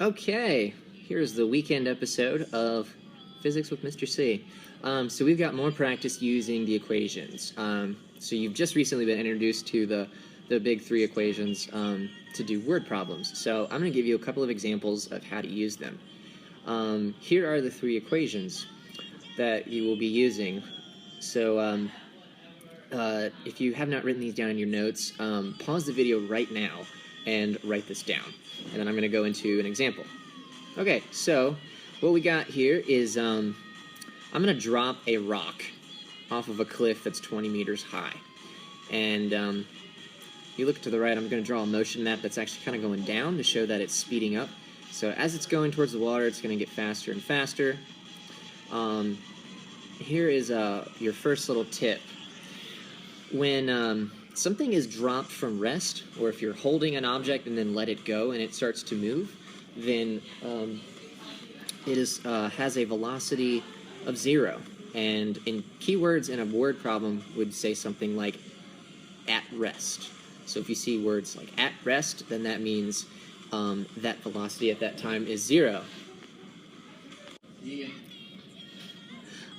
Okay, here's the weekend episode of Physics with Mr. C. So we've got more practice using the equations. So you've just recently been introduced to the big three equations to do word problems. So I'm going to give you a couple of examples of how to use them. Here are the three equations that you will be using. So if you have not written these down in your notes, pause the video right now and write this down. And then I'm going to go into an example. Okay, so what we got here is I'm going to drop a rock off of a cliff that's 20 meters high. And you look to the right, I'm going to draw a motion map that's actually kind of going down to show that it's speeding up. So as it's going towards the water, it's going to get faster and faster. Here is your first little tip. When something is dropped from rest, or if you're holding an object and then let it go and it starts to move, then it has a velocity of 0. And in keywords in a word problem would say something like at rest. So if you see words like at rest, then that means that velocity at that time is 0.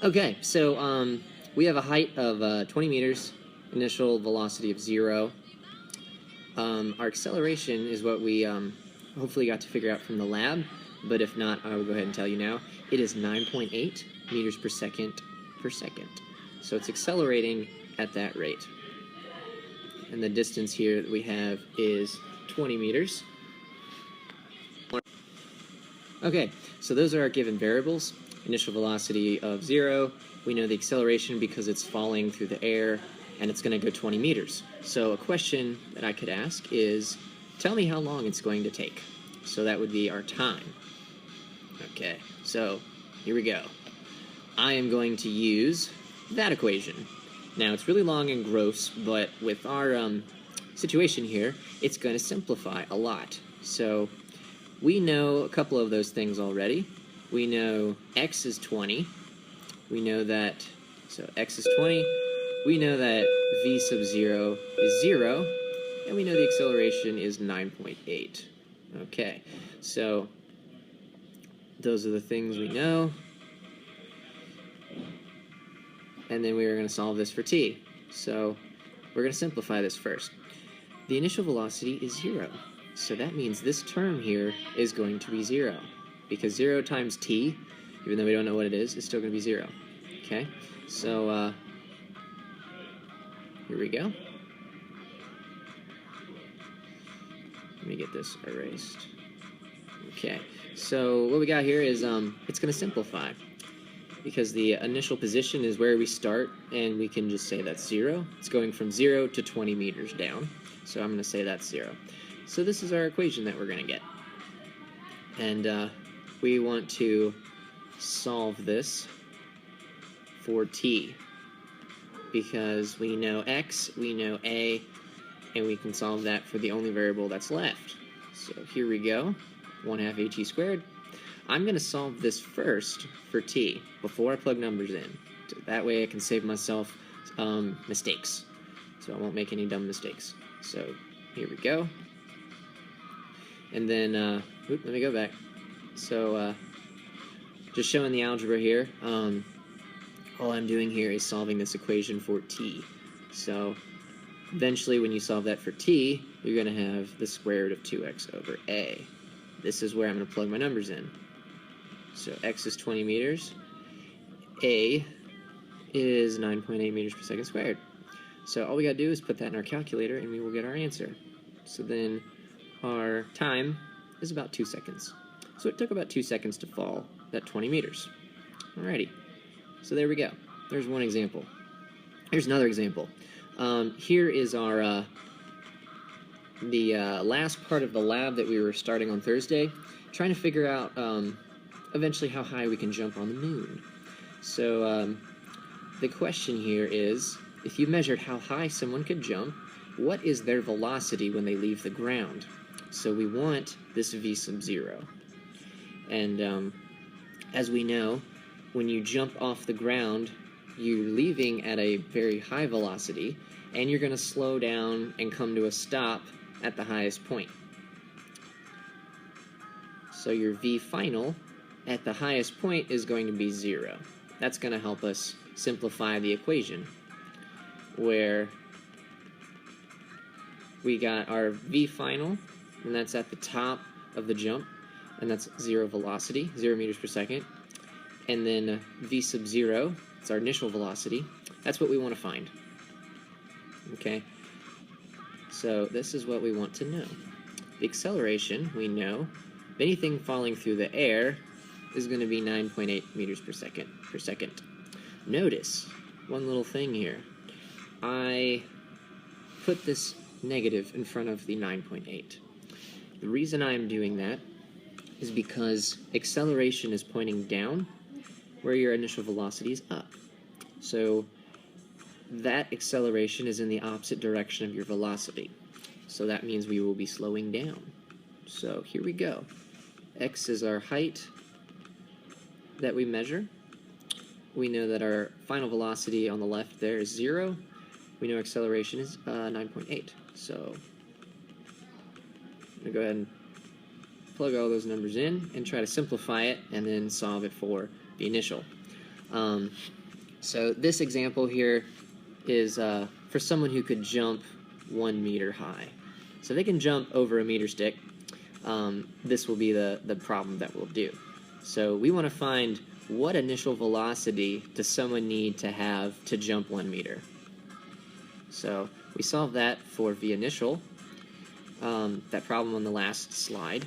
Okay, so we have a height of 20 meters, initial velocity of 0. Our acceleration is what we hopefully got to figure out from the lab, but if not, I will go ahead and tell you now. It is 9.8 meters per second per second. So it's accelerating at that rate. And the distance here that we have is 20 meters. Okay, so those are our given variables. Initial velocity of 0. We know the acceleration because it's falling through the air, and it's going to go 20 meters. So a question that I could ask is, tell me how long it's going to take. So that would be our time. Okay, so here we go. I am going to use that equation. Now, it's really long and gross, but with our situation here, it's going to simplify a lot. So we know a couple of those things already. We know x is 20. We know that, so x is 20. We know that v sub 0 is 0. And we know the acceleration is 9.8. Okay, so those are the things we know. And then we are going to solve this for t. So we're going to simplify this first. The initial velocity is 0. So that means this term here is going to be 0. Because 0 times t, even though we don't know what it is still going to be 0. Okay, so here we go. Let me get this erased. Okay, so what we got here is it's going to simplify. Because the initial position is where we start, and we can just say that's 0. It's going from 0 to 20 meters down. So I'm going to say that's 0. So this is our equation that we're going to get. And we want to solve this for t. Because we know x, we know a, and we can solve that for the only variable that's left. So here we go, 1/2 at squared. I'm going to solve this first for t before I plug numbers in. So that way I can save myself mistakes. So I won't make any dumb mistakes. So here we go. And then, let me go back. So just showing the algebra here. All I'm doing here is solving this equation for t. So eventually when you solve that for t, you're going to have the square root of 2x over a. This is where I'm going to plug my numbers in. So x is 20 meters, a is 9.8 meters per second squared. So all we got to do is put that in our calculator and we will get our answer. So then our time is about 2 seconds. So it took about 2 seconds to fall that 20 meters. Alrighty, so there we go. There's one example. Here's another example. Here is our the last part of the lab that we were starting on Thursday, trying to figure out eventually how high we can jump on the moon. So the question here is, if you measured how high someone could jump, what is their velocity when they leave the ground? So we want this v sub 0. And as we know, when you jump off the ground, you're leaving at a very high velocity, and you're going to slow down and come to a stop at the highest point. So your v final at the highest point is going to be 0. That's going to help us simplify the equation, where we got our v final, and that's at the top of the jump, and that's 0 velocity, 0 meters per second. And then v sub 0, it's our initial velocity. That's what we want to find. Okay? So this is what we want to know. The acceleration, we know, of anything falling through the air is going to be 9.8 meters per second. Notice one little thing here. I put this negative in front of the 9.8. The reason I am doing that is because acceleration is pointing down where your initial velocity is up. So that acceleration is in the opposite direction of your velocity. So that means we will be slowing down. So here we go. X is our height that we measure. We know that our final velocity on the left there is 0. We know acceleration is 9.8. So I'm going to go ahead and plug all those numbers in and try to simplify it and then solve it for the initial. So this example here is for someone who could jump 1 meter high. So they can jump over a meter stick. This will be the problem that we'll do. So we want to find what initial velocity does someone need to have to jump 1 meter. So we solve that for v initial. That problem on the last slide,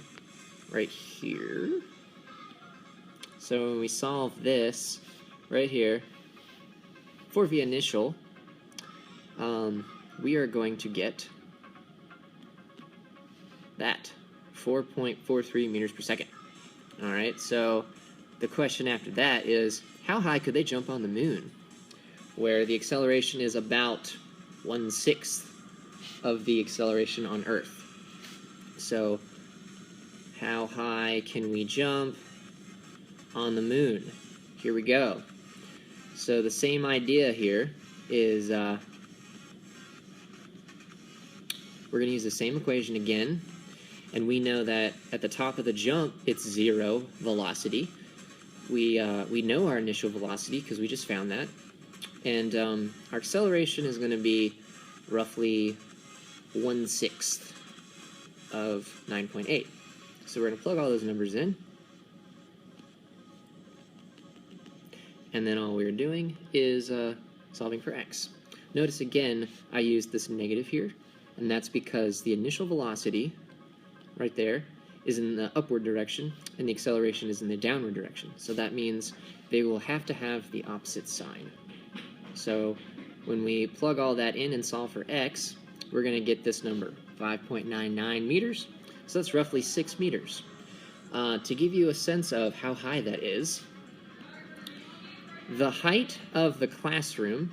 right here. So when we solve this right here for v initial, we are going to get that 4.43 meters per second. All right, so the question after that is, how high could they jump on the moon, where the acceleration is about 1/6 of the acceleration on Earth? So how high can we jump on the moon? Here we go. So the same idea here is we're going to use the same equation again, and we know that at the top of the jump it's 0 velocity. We know our initial velocity because we just found that, and our acceleration is going to be roughly 1/6 of 9.8. So we're going to plug all those numbers in, and then all we're doing is solving for x. Notice again I used this negative here, and that's because the initial velocity right there is in the upward direction and the acceleration is in the downward direction. So that means they will have to have the opposite sign. So when we plug all that in and solve for x, we're going to get this number, 5.99 meters. So that's roughly 6 meters. To give you a sense of how high that is, the height of the classroom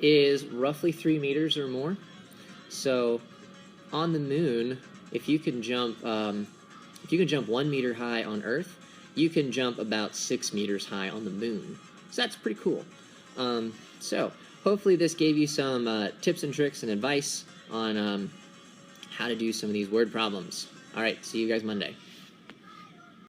is roughly 3 meters or more. So on the moon, if you can jump 1 meter high on Earth, you can jump about 6 meters high on the moon. So that's pretty cool. So hopefully this gave you some tips and tricks and advice on how to do some of these word problems. All right, see you guys Monday.